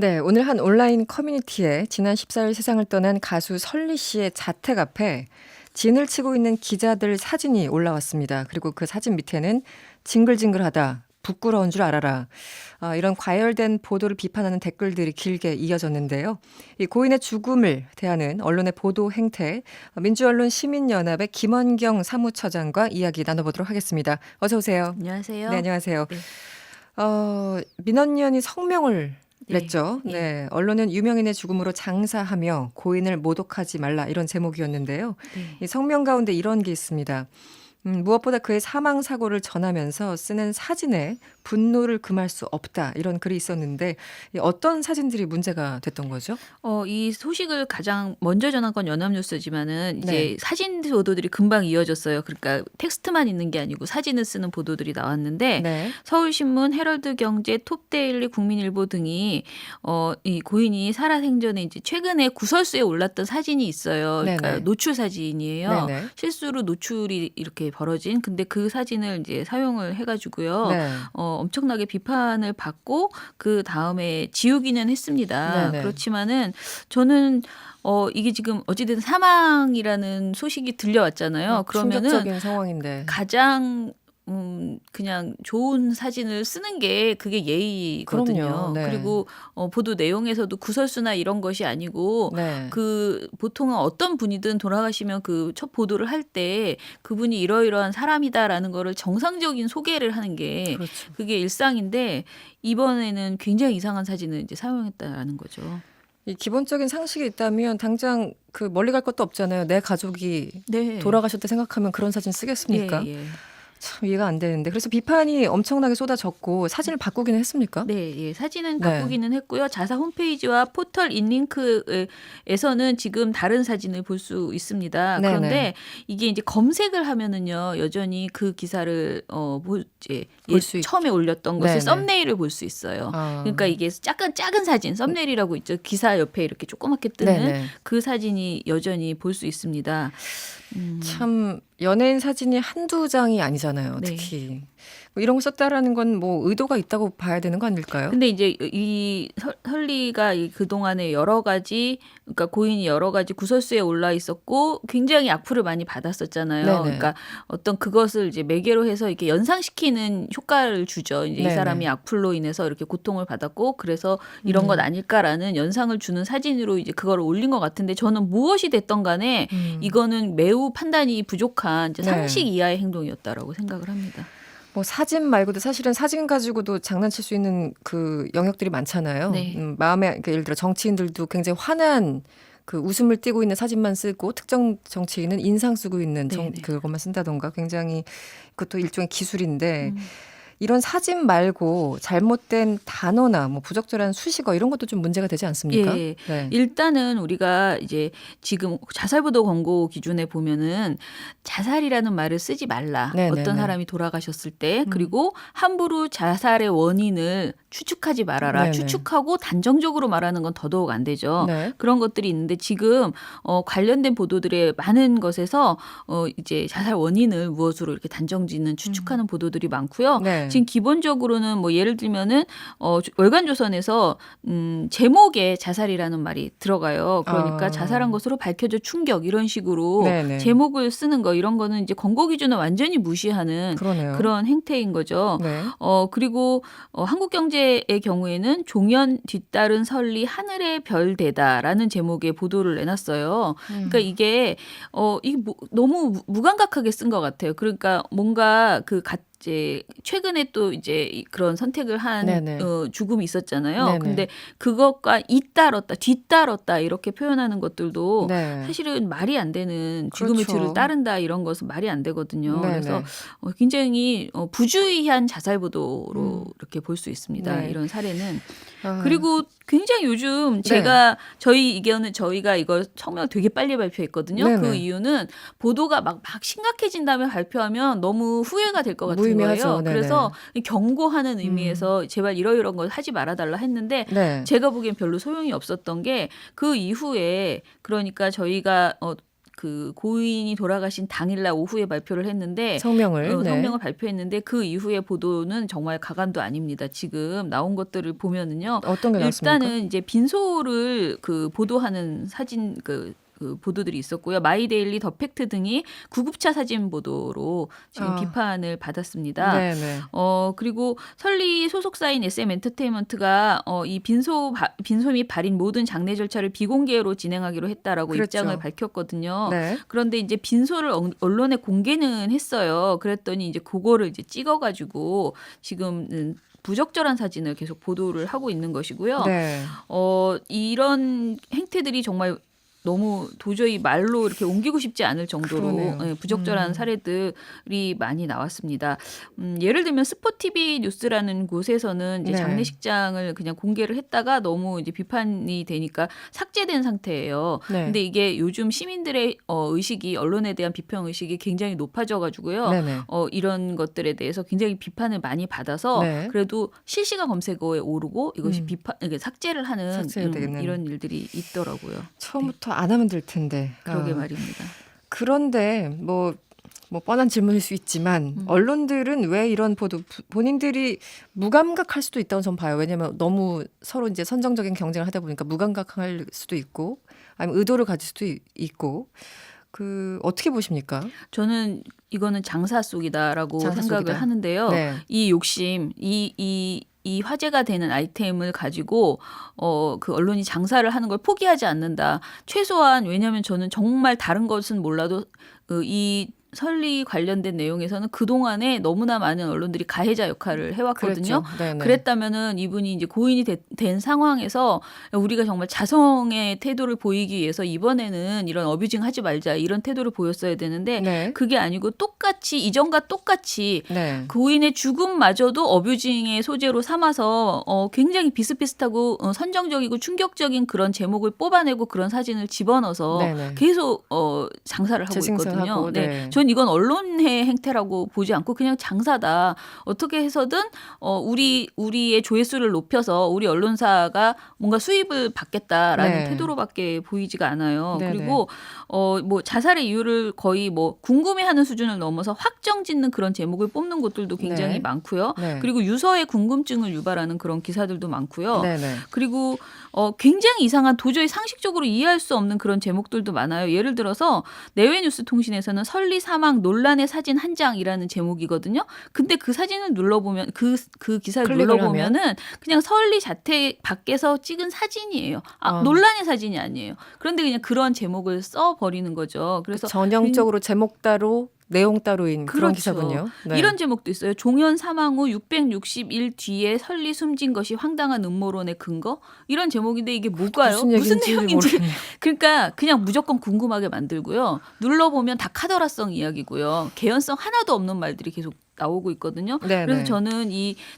네, 오늘 한 온라인 커뮤니티에 지난 14일 세상을 떠난 가수 설리 씨의 자택 앞에 진을 치고 있는 기자들 사진이 올라왔습니다. 그리고 그 사진 밑에는 징글징글하다, 부끄러운 줄 알아라. 이런 과열된 보도를 비판하는 댓글들이 길게 이어졌는데요. 이 고인의 죽음을 대하는 언론의 보도 행태, 민주언론 시민연합의 김원경 사무처장과 이야기 나눠보도록 하겠습니다. 어서 오세요. 네, 안녕하세요. 안녕하세요. 네. 민원연이 성명을 네. 냈죠. 예. 네. 언론은 유명인의 죽음으로 장사하며 고인을 모독하지 말라 이런 제목이었는데요. 네. 이 성명 가운데 이런 게 있습니다. 무엇보다 그의 사망 사고를 전하면서 쓰는 사진에 분노를 금할 수 없다 이런 글이 있었는데 이 어떤 사진들이 문제가 됐던 거죠? 이 소식을 가장 먼저 전한 건 연합뉴스지만은 이제 네. 사진 보도들이 금방 이어졌어요. 그러니까 텍스트만 있는 게 아니고 사진을 쓰는 보도들이 나왔는데 네. 서울신문, 헤럴드경제, 톱데일리, 국민일보 등이 이 고인이 살아생전에 이제 최근에 구설수에 올랐던 사진이 있어요. 그러니까 네네. 노출 사진이에요. 네네. 실수로 노출이 이렇게 벌어진. 근데 그 사진을 이제 사용을 해가지고요. 네. 엄청나게 비판을 받고 그 다음에 지우기는 했습니다. 네네. 그렇지만은 저는 이게 지금 어찌됐든 사망이라는 소식이 들려왔잖아요. 그러면은 충격적인 상황인데. 가장 그냥 좋은 사진을 쓰는 게 그게 예의거든요. 그럼요. 네. 그리고 보도 내용에서도 구설수나 이런 것이 아니고 네. 그 보통은 어떤 분이든 돌아가시면 그 첫 보도를 할 때 그분이 이러이러한 사람이다라는 거를 정상적인 소개를 하는 게 그렇죠. 그게 일상인데 이번에는 굉장히 이상한 사진을 이제 사용했다라는 거죠. 이 기본적인 상식이 있다면 당장 그 멀리 갈 것도 없잖아요. 내 가족이 네. 돌아가셨다 생각하면 그런 사진 쓰겠습니까? 예, 예. 참 이해가 안 되는데. 그래서 비판이 엄청나게 쏟아졌고 사진을 바꾸기는 했습니까? 네, 예. 사진은 네. 바꾸기는 했고요. 자사 홈페이지와 포털 인링크에서는 지금 다른 사진을 볼 수 있습니다. 네네. 그런데 이게 이제 검색을 하면은요, 여전히 그 기사를 이제 볼 수 처음에 올렸던 것을 네네. 썸네일을 볼 수 있어요. 아. 그러니까 이게 작은 사진, 썸네일이라고 있죠. 기사 옆에 이렇게 조그맣게 뜨는 네네. 그 사진이 여전히 볼 수 있습니다. 참 연예인 사진이 한두 장이 아니잖아요. 네. 특히 뭐 이런 거 썼다라는 건 뭐 의도가 있다고 봐야 되는 거 아닐까요? 근데 이제 이 설리가 그동안에 여러 가지, 그러니까 고인이 여러 가지 구설수에 올라 있었고 굉장히 악플을 많이 받았었잖아요. 네네. 그러니까 어떤 그것을 이제 매개로 해서 이렇게 연상시키는 효과를 주죠. 이제 이 네네. 사람이 악플로 인해서 이렇게 고통을 받았고 그래서 이런 것 아닐까라는 연상을 주는 사진으로 이제 그걸 올린 것 같은데 저는 무엇이 됐던 간에 이거는 매우 판단이 부족한 이제 네. 상식 이하의 행동이었다라고 생각을 합니다. 뭐 사진 말고도 사실은 사진 가지고도 장난칠 수 있는 그 영역들이 많잖아요. 네. 마음에 그러니까 예를 들어 정치인들도 굉장히 화난 그 웃음을 띠고 있는 사진만 쓰고 특정 정치인은 인상 쓰고 있는 네네. 그것만 쓴다던가 굉장히 그것도 일종의 기술인데 이런 사진 말고 잘못된 단어나 뭐 부적절한 수식어 이런 것도 좀 문제가 되지 않습니까? 예. 네. 일단은 우리가 이제 지금 자살보도 권고 기준에 보면은 자살이라는 말을 쓰지 말라. 네네네. 어떤 사람이 돌아가셨을 때 그리고 함부로 자살의 원인을 추측하지 말아라. 네네. 추측하고 단정적으로 말하는 건 더더욱 안 되죠. 네. 그런 것들이 있는데 지금 관련된 보도들의 많은 것에서 이제 자살 원인을 무엇으로 이렇게 단정짓는 추측하는 보도들이 많고요. 네. 지금 기본적으로는 뭐 예를 들면은 월간조선에서 제목에 자살이라는 말이 들어가요. 그러니까 아. 자살한 것으로 밝혀져 충격 이런 식으로 네네. 제목을 쓰는 거 이런 거는 이제 권고 기준을 완전히 무시하는 그러네요. 그런 행태인 거죠. 네. 그리고 한국경제의 경우에는 종연 뒤따른 설리 하늘의 별대다라는 제목의 보도를 내놨어요. 그러니까 이게 너무 무감각하게 쓴 것 같아요. 그러니까 뭔가 이제 최근에 또 이제 그런 선택을 한 네네. 죽음이 있었잖아요. 네네. 근데 그것과 잇따랐다, 뒤따랐다 이렇게 표현하는 것들도 네. 사실은 말이 안 되는 죽음의 그렇죠. 뒤를 따른다 이런 것은 말이 안 되거든요. 네네. 그래서 굉장히 부주의한 자살 보도로 이렇게 볼 수 있습니다. 네. 이런 사례는. 아. 그리고 굉장히 요즘 저희가 이걸 성명을 되게 빨리 발표했거든요. 네네. 그 이유는 보도가 막 심각해진 다음에 발표하면 너무 후회가 될 것 같은 무의미하죠. 거예요. 네네. 그래서 경고하는 의미에서 제발 이런 걸 하지 말아달라 했는데 네. 제가 보기엔 별로 소용이 없었던 게 그 이후에 그러니까 저희가 그 고인이 돌아가신 당일날 오후에 발표를 했는데 성명을 성명을 발표했는데 그 이후에 보도는 정말 가관도 아닙니다. 지금 나온 것들을 보면은요. 어떤 게 나왔습니까? 일단은 이제 빈소를 그 보도하는 사진 그 보도들이 있었고요. 마이데일리, 더팩트 등이 구급차 사진 보도로 지금 비판을 받았습니다. 네네. 그리고 설리 소속사인 SM 엔터테인먼트가 이 빈소 및 발인 모든 장례 절차를 비공개로 진행하기로 했다라고 그렇죠. 입장을 밝혔거든요. 네. 그런데 이제 빈소를 언론에 공개는 했어요. 그랬더니 이제 그거를 이제 찍어가지고 지금 부적절한 사진을 계속 보도를 하고 있는 것이고요. 네. 이런 행태들이 정말 너무 도저히 말로 이렇게 옮기고 싶지 않을 정도로 그러네요. 부적절한 사례들이 많이 나왔습니다. 예를 들면 스포티비 뉴스라는 곳에서는 이제 네. 장례식장을 그냥 공개를 했다가 너무 이제 비판이 되니까 삭제된 상태예요. 네. 근데 이게 요즘 시민들의 의식이 언론에 대한 비평 의식이 굉장히 높아져가지고요. 네네. 이런 것들에 대해서 굉장히 비판을 많이 받아서 네. 그래도 실시간 검색어에 오르고 이것이 이게 삭제를 하는 삭제가 되겠네요. 이런 일들이 있더라고요. 처음부터 안 하면 될 텐데. 그러게 말입니다. 그런데 뭐 뻔한 질문일 수 있지만 언론들은 왜 이런 보도 본인들이 무감각할 수도 있다고 저는 봐요. 왜냐하면 너무 서로 이제 선정적인 경쟁을 하다 보니까 무감각할 수도 있고 아니면 의도를 가질 수도 있고 어떻게 보십니까? 저는 이거는 장사 속이다라고 장사 생각을 속이다. 하는데요. 네. 이 욕심, 이 화제가 되는 아이템을 가지고 그 언론이 장사를 하는 걸 포기하지 않는다. 최소한 왜냐하면 저는 정말 다른 것은 몰라도 이 설리 관련된 내용에서는 그동안에 너무나 많은 언론들이 가해자 역할을 해왔거든요. 그랬죠. 네네. 그랬다면은 이분이 이제 고인이 된 상황에서 우리가 정말 자성의 태도를 보이기 위해서 이번에는 이런 어뷰징 하지 말자 이런 태도를 보였어야 되는데 네. 그게 아니고 똑같이 이전과 똑같이 네. 고인의 죽음마저도 어뷰징의 소재로 삼아서 굉장히 비슷비슷하고 선정적이고 충격적인 그런 제목을 뽑아내고 그런 사진을 집어넣어서 네네. 계속 장사를 하고 재생산하고, 있거든요. 네. 전 이건 언론의 행태라고 보지 않고 그냥 장사다. 어떻게 해서든 우리의 조회수를 높여서 우리 언론사가 뭔가 수입을 받겠다라는 네. 태도로밖에 보이지가 않아요. 네네. 그리고 뭐 자살의 이유를 거의 뭐 궁금해하는 수준을 넘어서 확정짓는 그런 제목을 뽑는 곳들도 굉장히 네. 많고요. 네. 그리고 유서의 궁금증을 유발하는 그런 기사들도 많고요. 네네. 그리고 굉장히 이상한 도저히 상식적으로 이해할 수 없는 그런 제목들도 많아요. 예를 들어서 내외뉴스통신에서는 설리 사망 논란의 사진 한 장이라는 제목이거든요. 근데 그 사진을 눌러보면 그 기사를 클릭을 눌러보면은 그냥 설리 자택 밖에서 찍은 사진이에요. 아. 논란의 사진이 아니에요. 그런데 그냥 그런 제목을 써버리는 거죠. 그래서 전형적으로 제목 따로 내용 따로인 그런 그렇죠. 기사군요. 네. 이런 제목도 있어요. 종현 사망 후 660일 뒤에 설리 숨진 것이 황당한 음모론의 근거? 이런 제목인데 이게 뭐가요? 무슨 내용인지 모르겠네요. 그러니까 그냥 무조건 궁금하게 만들고요. 눌러보면 다 카더라성 이야기고요. 개연성 하나도 없는 말들이 계속 나오고 있거든요. 네네. 그래서 저는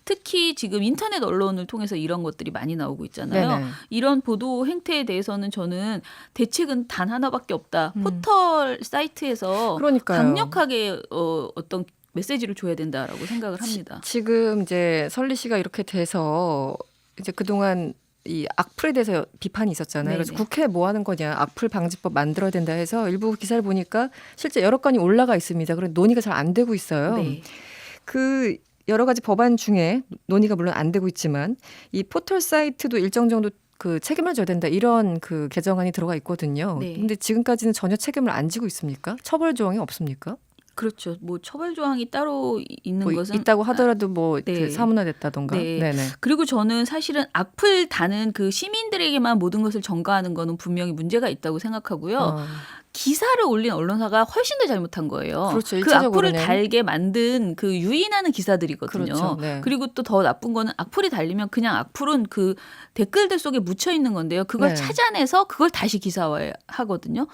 특히 지금 인터넷 언론을 통해서 이런 것들이 많이 나오고 있잖아요. 네네. 이런 보도 행태에 대해서는 저는 대책은 단 하나밖에 없다. 포털 사이트에서 그러니까요. 강력하게 어떤 메시지를 줘야 된다라고 생각을 합니다. 지금 이제 설리 씨가 이렇게 돼서 이제 그동안 이 악플에 대해서 비판이 있었잖아요. 그래서 네네. 국회 뭐 하는 거냐, 악플 방지법 만들어야 된다 해서 일부 기사를 보니까 실제 여러 건이 올라가 있습니다. 그런데 논의가 잘 안 되고 있어요. 네. 여러 가지 법안 중에 논의가 물론 안 되고 있지만 이 포털 사이트도 일정 정도 책임을 져야 된다 이런 개정안이 들어가 있거든요. 네. 근데 지금까지는 전혀 책임을 안 지고 있습니까? 처벌 조항이 없습니까? 그렇죠. 뭐 처벌 조항이 따로 있는 뭐 것은 있다고 하더라도 네. 사문화됐다던가. 네. 네네. 그리고 저는 사실은 악플 다는 그 시민들에게만 모든 것을 전가하는 거는 분명히 문제가 있다고 생각하고요. 기사를 올린 언론사가 훨씬 더 잘못한 거예요. 그렇죠. 그 악플을 일차적으로는. 달게 만든 그 유인하는 기사들이거든요. 그렇죠. 네. 그리고 또 더 나쁜 거는 악플이 달리면 그냥 악플은 그 댓글들 속에 묻혀 있는 건데요. 그걸 네. 찾아내서 그걸 다시 기사화하거든요.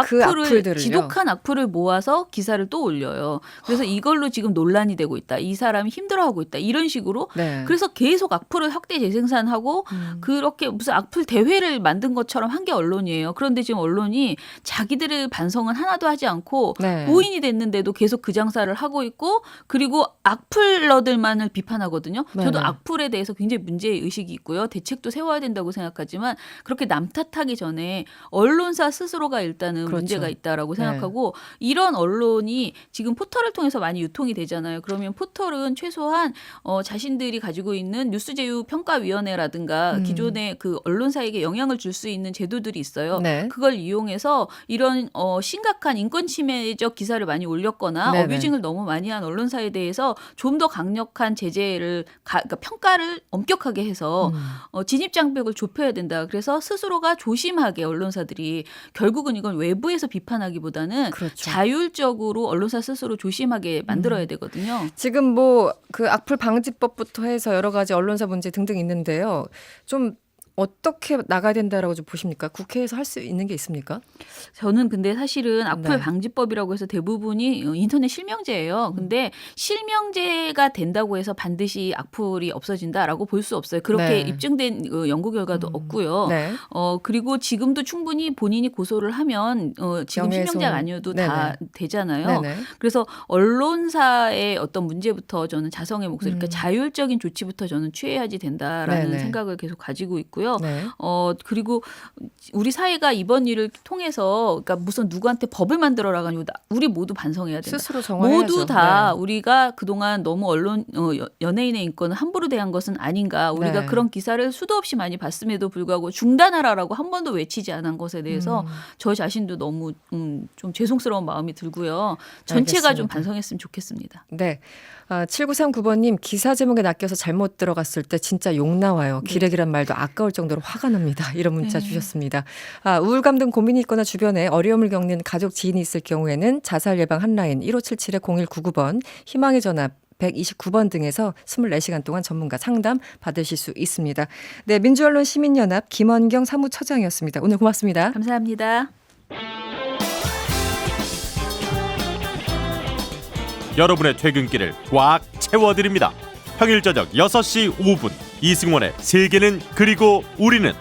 그 악플들을요? 지독한 악플을 모아서 기사를 또 올려요. 그래서 이걸로 지금 논란이 되고 있다. 이 사람이 힘들어하고 있다. 이런 식으로. 네. 그래서 계속 악플을 확대 재생산하고 그렇게 무슨 악플 대회를 만든 것처럼 한 게 언론이에요. 그런데 지금 언론이 자기들 자기들의 반성은 하나도 하지 않고 네. 고인이 됐는데도 계속 그 장사를 하고 있고 그리고 악플러들만을 비판하거든요. 저도 네네. 악플에 대해서 굉장히 문제의식이 있고요. 대책도 세워야 된다고 생각하지만 그렇게 남 탓하기 전에 언론사 스스로가 일단은 그렇죠. 문제가 있다라고 네. 생각하고 이런 언론이 지금 포털을 통해서 많이 유통이 되잖아요. 그러면 포털은 최소한 자신들이 가지고 있는 뉴스제휴평가위원회라든가 기존의 그 언론사에게 영향을 줄 수 있는 제도들이 있어요. 네. 그걸 이용해서 이런 심각한 인권 침해적 기사를 많이 올렸거나 네네. 어뷰징을 너무 많이 한 언론사에 대해서 좀 더 강력한 제재를 그러니까 평가를 엄격하게 해서 진입 장벽을 좁혀야 된다. 그래서 스스로가 조심하게 언론사들이 결국은 이건 외부에서 비판하기보다는 그렇죠. 자율적으로 언론사 스스로 조심하게 만들어야 되거든요. 지금 뭐 그 악플 방지법부터 해서 여러 가지 언론사 문제 등등 있는데요. 좀 어떻게 나가야 된다라고 좀 보십니까? 국회에서 할 수 있는 게 있습니까? 저는 근데 사실은 악플 네. 방지법이라고 해서 대부분이 인터넷 실명제예요. 근데 실명제가 된다고 해서 반드시 악플이 없어진다라고 볼 수 없어요. 그렇게 네. 입증된 연구 결과도 없고요. 네. 그리고 지금도 충분히 본인이 고소를 하면 지금 명예훼손. 실명제가 아니어도 다 되잖아요. 네네. 그래서 언론사의 어떤 문제부터 저는 자성의 목소리, 그러니까 자율적인 조치부터 저는 취해야지 된다라는 네네. 생각을 계속 가지고 있고요. 네. 그리고 우리 사회가 이번 일을 통해서 그러니까 무슨 누구한테 법을 만들어라 가지고 우리 모두 반성해야 된다. 스스로 정화해야죠. 모두 다 네. 우리가 그동안 너무 언론 연예인의 인권을 함부로 대한 것은 아닌가. 우리가 네. 그런 기사를 수도 없이 많이 봤음에도 불구하고 중단하라라고 한 번도 외치지 않은 것에 대해서 저 자신도 너무 좀 죄송스러운 마음이 들고요. 전체가 좀 알겠습니다. 반성했으면 좋겠습니다. 네. 7939번님 기사 제목에 낚여서 잘못 들어갔을 때 진짜 욕 나와요. 기레기란 말도 아까울 정도로 화가 납니다. 이런 문자 주셨습니다. 우울감 등 고민이 있거나 주변에 어려움을 겪는 가족 지인이 있을 경우에는 자살 예방 한라인 1577-0199번 희망의 전화 129번 등에서 24시간 동안 전문가 상담 받으실 수 있습니다. 네, 민주언론 시민연합 김원경 사무처장이었습니다. 오늘 고맙습니다. 감사합니다. 여러분의 퇴근길을 꽉 채워드립니다. 평일 저녁 6시 5분 이승원의 세계는 그리고 우리는